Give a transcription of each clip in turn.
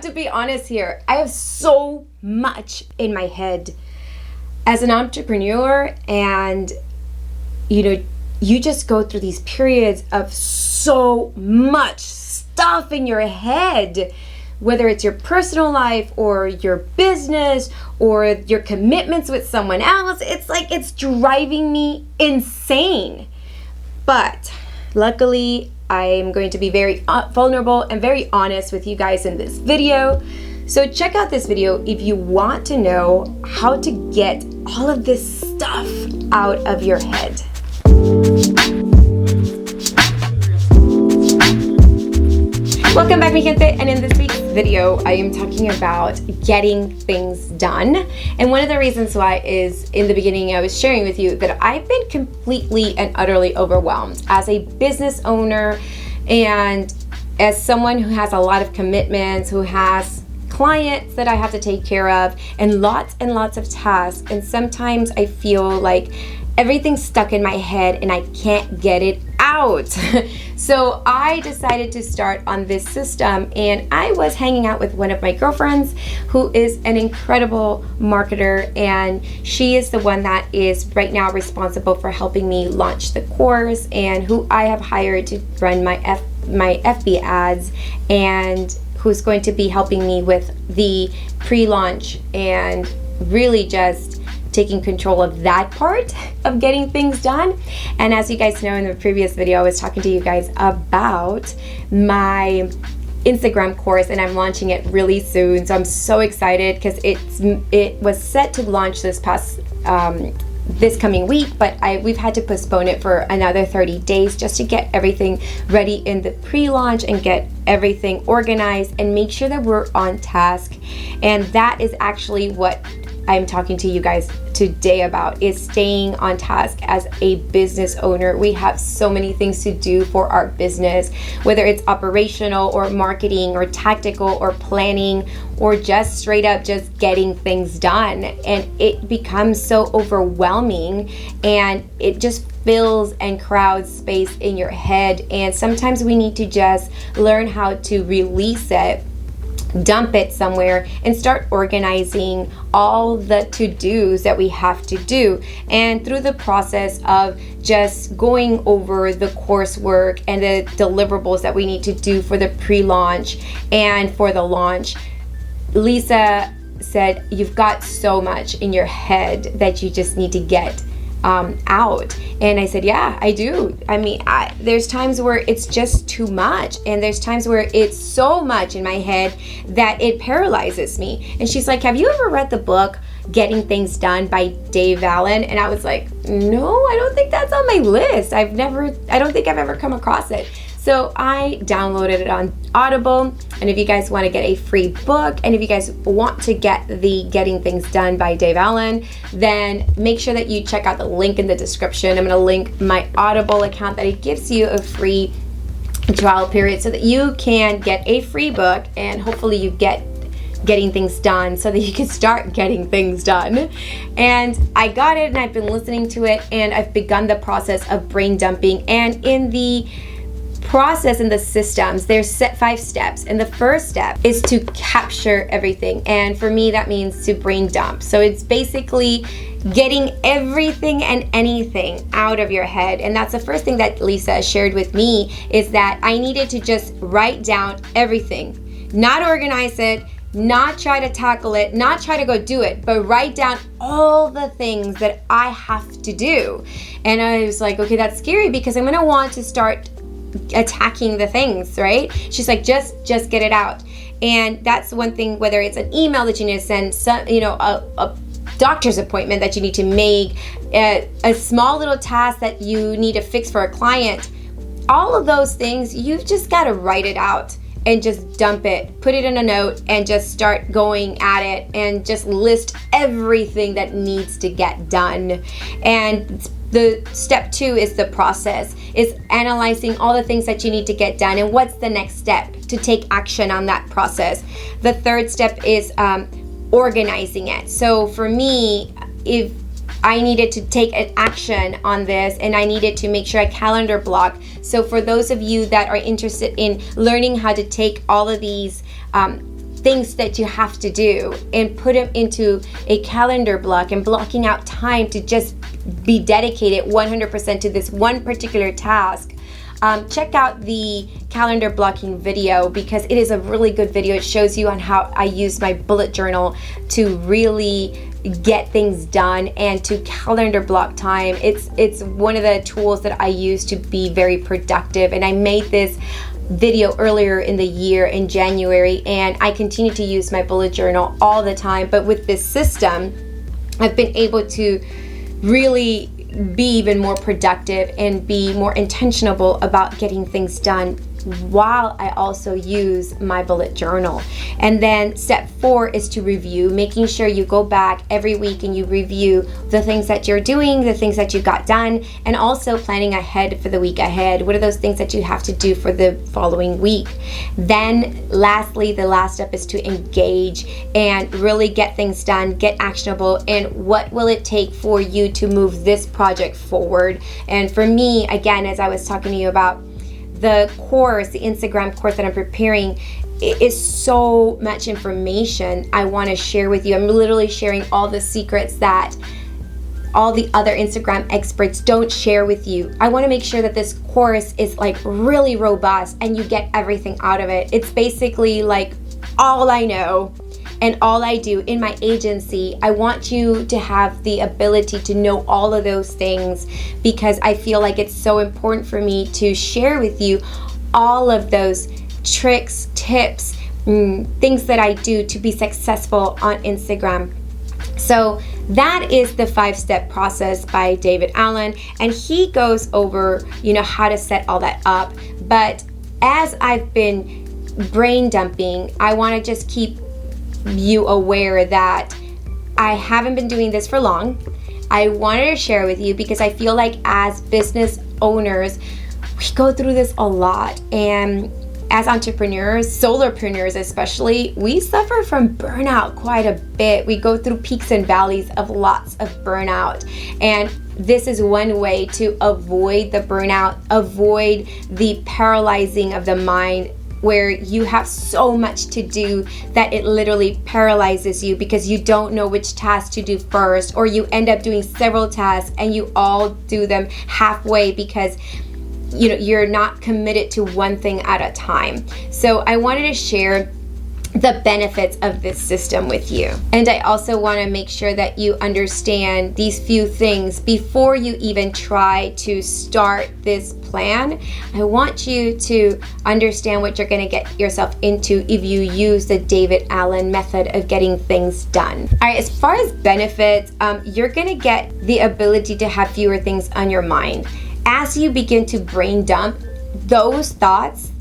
to be honest here. I have so much in my head as an entrepreneur, and you just go through these periods of so much stuff in your head, whether it's your personal life or your business or your commitments with someone else. It's like it's driving me insane. But luckily, I am going to be very vulnerable and very honest with you guys in this video. So check out this video if you want to know how to get all of this stuff out of your head. Welcome back, mi gente, and in this week's video I am talking about getting things done. And one of the reasons why is, in the beginning I was sharing with you that I've been completely and utterly overwhelmed as a business owner and as someone who has a lot of commitments, who has clients that I have to take care of, and lots of tasks. And sometimes I feel like everything's stuck in my head and I can't get it out. So I decided to start on this system, and I was hanging out with one of my girlfriends who is an incredible marketer, and she is the one that is right now responsible for helping me launch the course, and who I have hired to run my FB ads, and who's going to be helping me with the pre-launch and really just taking control of that part of getting things done. And as you guys know, in the previous video, I was talking to you guys about my Instagram course, and I'm launching it really soon. So I'm so excited because it was set to launch this coming week, but we've had to postpone it for another 30 days just to get everything ready in the pre-launch and get everything organized and make sure that we're on task. And that is actually what I'm talking to you guys today about, is staying on task as a business owner. We have so many things to do for our business, whether it's operational or marketing or tactical or planning or just straight up just getting things done. And it becomes so overwhelming, and it just fills and crowds space in your head. And sometimes we need to just learn how to release it, dump it somewhere, and start organizing all the to-dos that we have to do. And through the process of just going over the coursework and the deliverables that we need to do for the pre-launch and for the launch, Lisa said, you've got so much in your head that you just need to get out. And I said, yeah, I do. I mean, there's times where it's just too much, and there's times where it's so much in my head that it paralyzes me. And she's like, have you ever read the book Getting Things Done by Dave Allen? And I was like, no, I don't think that's on my list. I don't think I've ever come across it. So I downloaded it on Audible. And if you guys want to get a free book, and if you guys want to get the Getting Things Done by Dave Allen, then make sure that you check out the link in the description. I'm going to link my Audible account that it gives you a free trial period so that you can get a free book, and hopefully you get Getting Things Done so that you can start getting things done. And I got it, and I've been listening to it, and I've begun the process of brain dumping. And in the process, in the systems, there's 5 steps, and the first step is to capture everything. And for me, that means to brain dump. So it's basically getting everything and anything out of your head. And that's the first thing that Lisa shared with me, is that I needed to just write down everything, not organize it, not try to tackle it, not try to go do it, but write down all the things that I have to do. And I was like, okay, that's scary because I'm gonna want to start attacking the things, right? She's like, just get it out. And that's one thing, whether it's an email that you need to send, a doctor's appointment that you need to make, a small little task that you need to fix for a client, all of those things, you've just got to write it out and just dump it, put it in a note, and just start going at it, and just list everything that needs to get done. And the step 2 is the process, is analyzing all the things that you need to get done, and what's the next step to take action on that process. The third step is organizing it. So for me, if I needed to take an action on this, and I needed to make sure I calendar block. So for those of you that are interested in learning how to take all of these things that you have to do and put them into a calendar block and blocking out time to just be dedicated 100% to this one particular task. Check out the calendar blocking video because it is a really good video. It shows you on how I use my bullet journal to really get things done and to calendar block time. It's one of the tools that I use to be very productive, and I made this video earlier in the year in January, and I continue to use my bullet journal all the time. But with this system, I've been able to really be even more productive and be more intentional about getting things done while I also use my bullet journal. And then step 4 is to review, making sure you go back every week and you review the things that you're doing, the things that you got done, and also planning ahead for the week ahead. What are those things that you have to do for the following week? Then lastly, the last step is to engage and really get things done, get actionable, and what will it take for you to move this project forward? And for me, again, as I was talking to you about, the course, the Instagram course that I'm preparing, it is so much information I want to share with you. I'm literally sharing all the secrets that all the other Instagram experts don't share with you. I want to make sure that this course is like really robust and you get everything out of it. It's basically like all I know and all I do in my agency. I want you to have the ability to know all of those things because I feel like it's so important for me to share with you all of those tricks, tips, things that I do to be successful on Instagram. So that is the 5-step process by David Allen, and he goes over, how to set all that up. But as I've been brain dumping, I want to just keep you aware that I haven't been doing this for long. I wanted to share with you because I feel like as business owners, we go through this a lot. And as entrepreneurs, solopreneurs especially, we suffer from burnout quite a bit. We go through peaks and valleys of lots of burnout. And this is one way to avoid the burnout, avoid the paralyzing of the mind, where you have so much to do that it literally paralyzes you because you don't know which task to do first, or you end up doing several tasks and you all do them halfway because you're not committed to one thing at a time. So I wanted to share the benefits of this system with you. And I also want to make sure that you understand these few things before you even try to start this plan. I want you to understand what you're going to get yourself into if you use the David Allen method of getting things done. All right, as far as benefits, you're going to get the ability to have fewer things on your mind. As you begin to brain dump, those thoughts,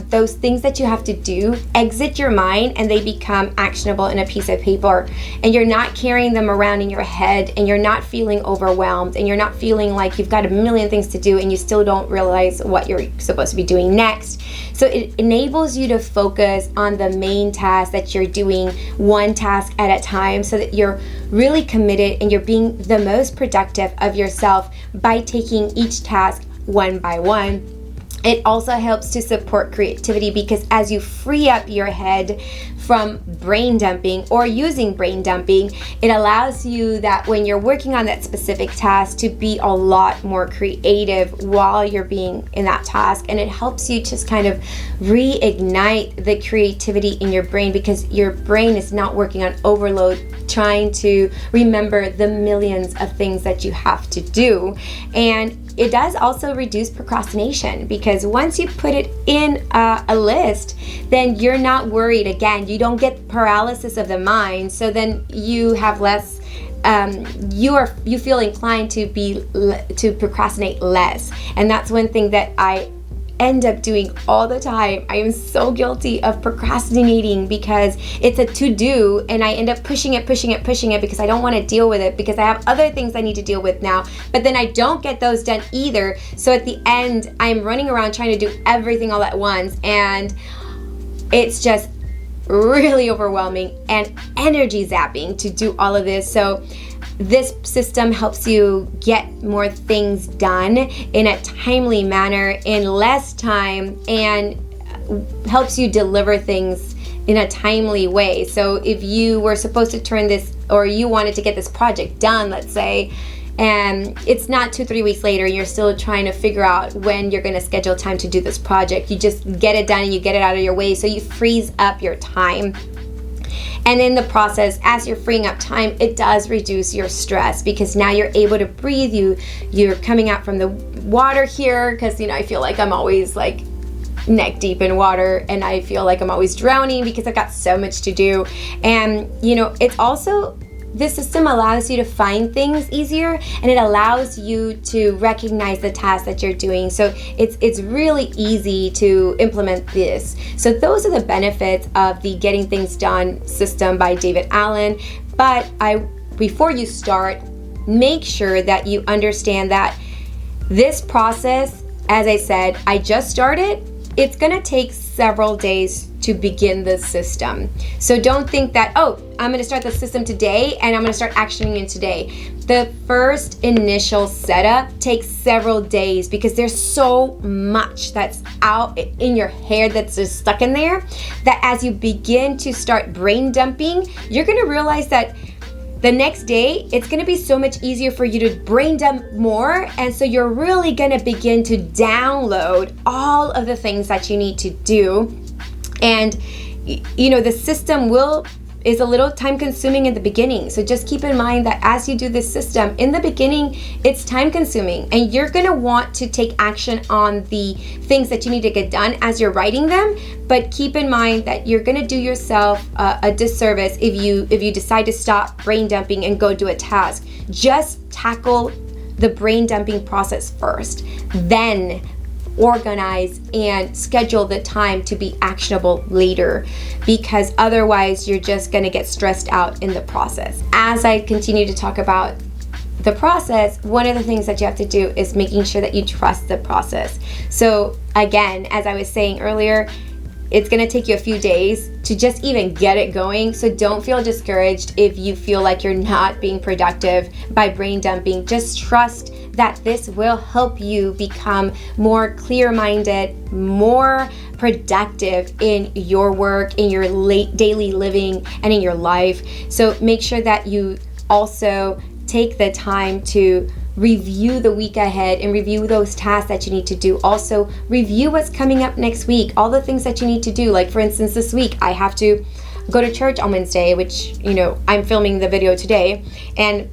those things that you have to do exit your mind and they become actionable in a piece of paper, and you're not carrying them around in your head, and you're not feeling overwhelmed, and you're not feeling like you've got a million things to do and you still don't realize what you're supposed to be doing next. So it enables you to focus on the main task that you're doing, one task at a time, so that you're really committed and you're being the most productive of yourself by taking each task one by one. It also helps to support creativity because as you free up your head from brain dumping or using brain dumping, it allows you that when you're working on that specific task to be a lot more creative while you're being in that task. And it helps you just kind of reignite the creativity in your brain because your brain is not working on overload trying to remember the millions of things that you have to do. And it does also reduce procrastination because once you put it in a list, then you're not worried. Again, you don't get paralysis of the mind. So then you have less. You feel inclined to procrastinate less, and that's one thing that I end up doing all the time. I am so guilty of procrastinating because it's a to-do and I end up pushing it because I don't want to deal with it because I have other things I need to deal with now, but then I don't get those done either. So at the end, I'm running around trying to do everything all at once, and it's just really overwhelming and energy zapping to do all of this. So this system helps you get more things done in a timely manner in less time and helps you deliver things in a timely way. So if you were supposed to turn this, or you wanted to get this project done, let's say, and it's not 2-3 weeks later, you're still trying to figure out when you're going to schedule time to do this project. You just get it done and you get it out of your way, so you freeze up your time. And in the process, as you're freeing up time, it does reduce your stress, because now you're able to breathe. You're coming out from the water here, because I feel like I'm always like neck deep in water, and I feel like I'm always drowning because I've got so much to do. And it's also, this system allows you to find things easier, and it allows you to recognize the tasks that you're doing. So it's really easy to implement this. So those are the benefits of the Getting Things Done system by David Allen. But before you start, make sure that you understand that this process, as I said, I just started. It's gonna take several days to begin the system. So don't think that, oh, I'm gonna start the system today and I'm gonna start actioning it today. The first initial setup takes several days, because there's so much that's out in your head that's just stuck in there, that as you begin to start brain dumping, you're gonna realize that the next day, it's gonna be so much easier for you to brain dump more. And so you're really gonna begin to download all of the things that you need to do. And the system is a little time consuming in the beginning. So just keep in mind that as you do this system, in the beginning, it's time consuming, and you're gonna want to take action on the things that you need to get done as you're writing them. But keep in mind that you're gonna do yourself a disservice if you decide to stop brain dumping and go do a task. Just tackle the brain dumping process first, then organize and schedule the time to be actionable later, because otherwise you're just going to get stressed out in the process. As I continue to talk about the process, one of the things that you have to do is making sure that you trust the process. So again, as I was saying earlier, it's going to take you a few days to just even get it going. So don't feel discouraged if you feel like you're not being productive by brain dumping. Just trust that this will help you become more clear-minded, more productive in your work, in your daily living, and in your life. So make sure that you also take the time to review the week ahead and review those tasks that you need to do. Also, review what's coming up next week, all the things that you need to do. Like for instance, this week I have to go to church on Wednesday, which I'm filming the video today, and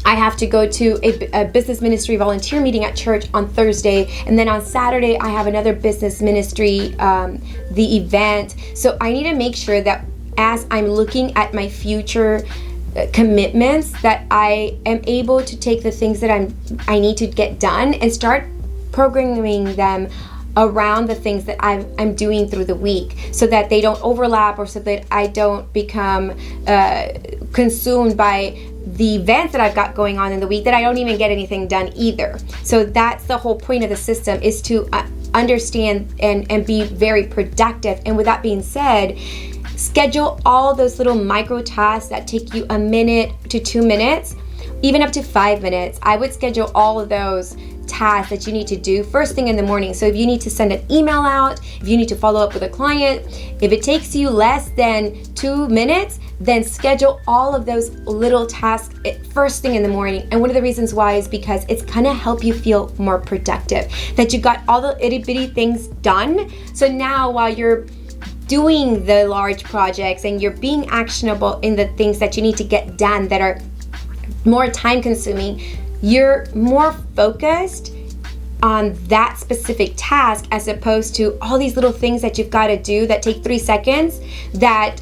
I have to go to a business ministry volunteer meeting at church on Thursday, and then on Saturday I have another business ministry the event. So I need to make sure that as I'm looking at my future commitments, that I am able to take the things that I need to get done and start programming them around the things that I'm doing through the week, so that they don't overlap, or so that I don't become consumed by the events that I've got going on in the week that I don't even get anything done either. So that's the whole point of the system, is to understand and be very productive. And with that being said, schedule all those little micro tasks that take you 1 minute to 2 minutes, even up to 5 minutes. I would schedule all of those tasks that you need to do first thing in the morning. So if you need to send an email out, if you need to follow up with a client, if it takes you less than 2 minutes, then schedule all of those little tasks first thing in the morning. And one of the reasons why is because it's gonna help you feel more productive, that you got all the itty bitty things done. So now while you're doing the large projects and you're being actionable in the things that you need to get done that are more time consuming, you're more focused on that specific task, as opposed to all these little things that you've got to do that take 3 seconds that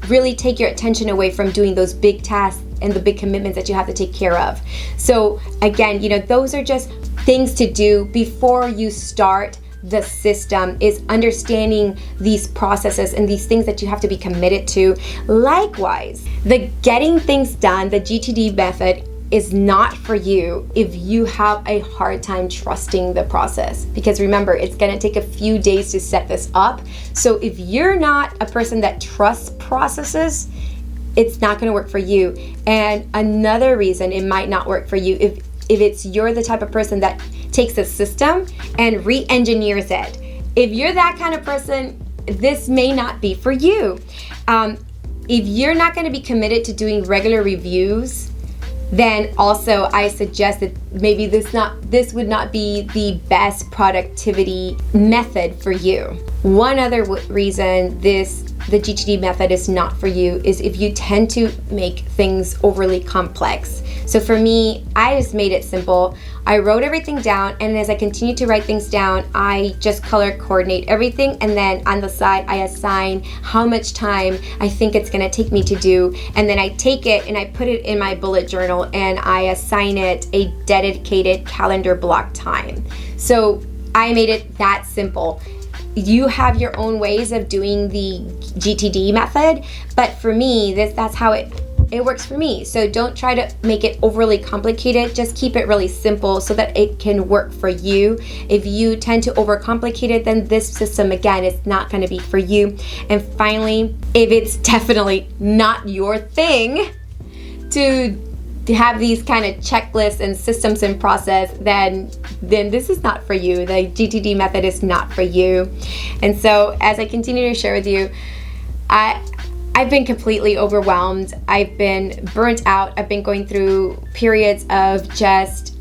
really take your attention away from doing those big tasks and the big commitments that you have to take care of. So again, those are just things to do before you start the system, is understanding these processes and these things that you have to be committed to. Likewise, the Getting Things Done, the GTD method, is not for you if you have a hard time trusting the process, because remember, it's going to take a few days to set this up. So if you're not a person that trusts processes, it's not going to work for you. And another reason it might not work for you, if you're the type of person that takes a system and re-engineers it. If you're that kind of person, this may not be for you. If you're not going to be committed to doing regular reviews, then also I suggest that maybe this would not be the best productivity method for you. One other reason the GTD method is not for you is if you tend to make things overly complex. So for me, I just made it simple. I wrote everything down, and as I continue to write things down, I just color coordinate everything, and then on the side I assign how much time I think it's gonna take me to do, and then I take it and I put it in my bullet journal and I assign it a dedicated calendar block time. So I made it that simple. You have your own ways of doing the GTD method, but for me, that's how it works for me. So don't try to make it overly complicated. Just keep it really simple so that it can work for you. If you tend to overcomplicate it, then this system, again, is not going to be for you. And finally, if it's definitely not your thing to have these kind of checklists and systems in process, then this is not for you. The GTD method is not for you. And so as I continue to share with you, I've been completely overwhelmed. I've been burnt out. I've been going through periods of just,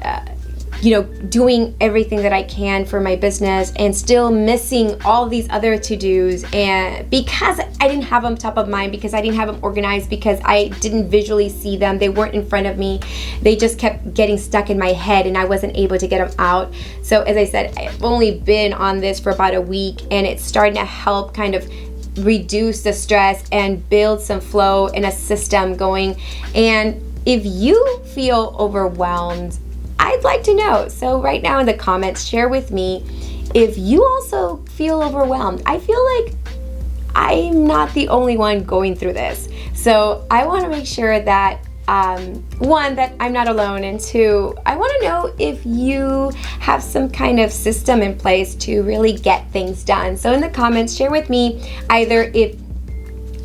doing everything that I can for my business and still missing all these other to-dos. And because I didn't have them top of mind, because I didn't have them organized, because I didn't visually see them, they weren't in front of me. They just kept getting stuck in my head and I wasn't able to get them out. So as I said, I've only been on this for about a week, and it's starting to help kind of reduce the stress and build some flow and a system going. And if you feel overwhelmed, I'd like to know. So right now in the comments, share with me if you also feel overwhelmed. I feel like I'm not the only one going through this. So I want to make sure that one, that I'm not alone, and two, I want to know if you have some kind of system in place to really get things done. So in the comments, share with me either if,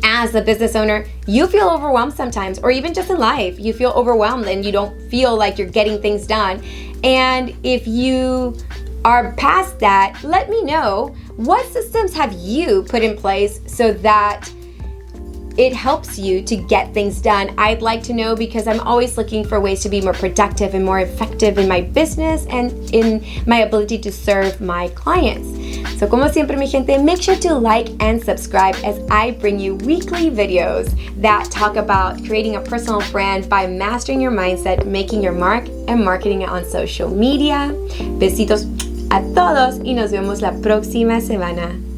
as a business owner, you feel overwhelmed sometimes, or even just in life, you feel overwhelmed and you don't feel like you're getting things done. And if you are past that, let me know, what systems have you put in place so that it helps you to get things done? I'd like to know, because I'm always looking for ways to be more productive and more effective in my business and in my ability to serve my clients. So como siempre, mi gente, make sure to like and subscribe as I bring you weekly videos that talk about creating a personal brand by mastering your mindset, making your mark, and marketing it on social media. Besitos a todos y nos vemos la próxima semana.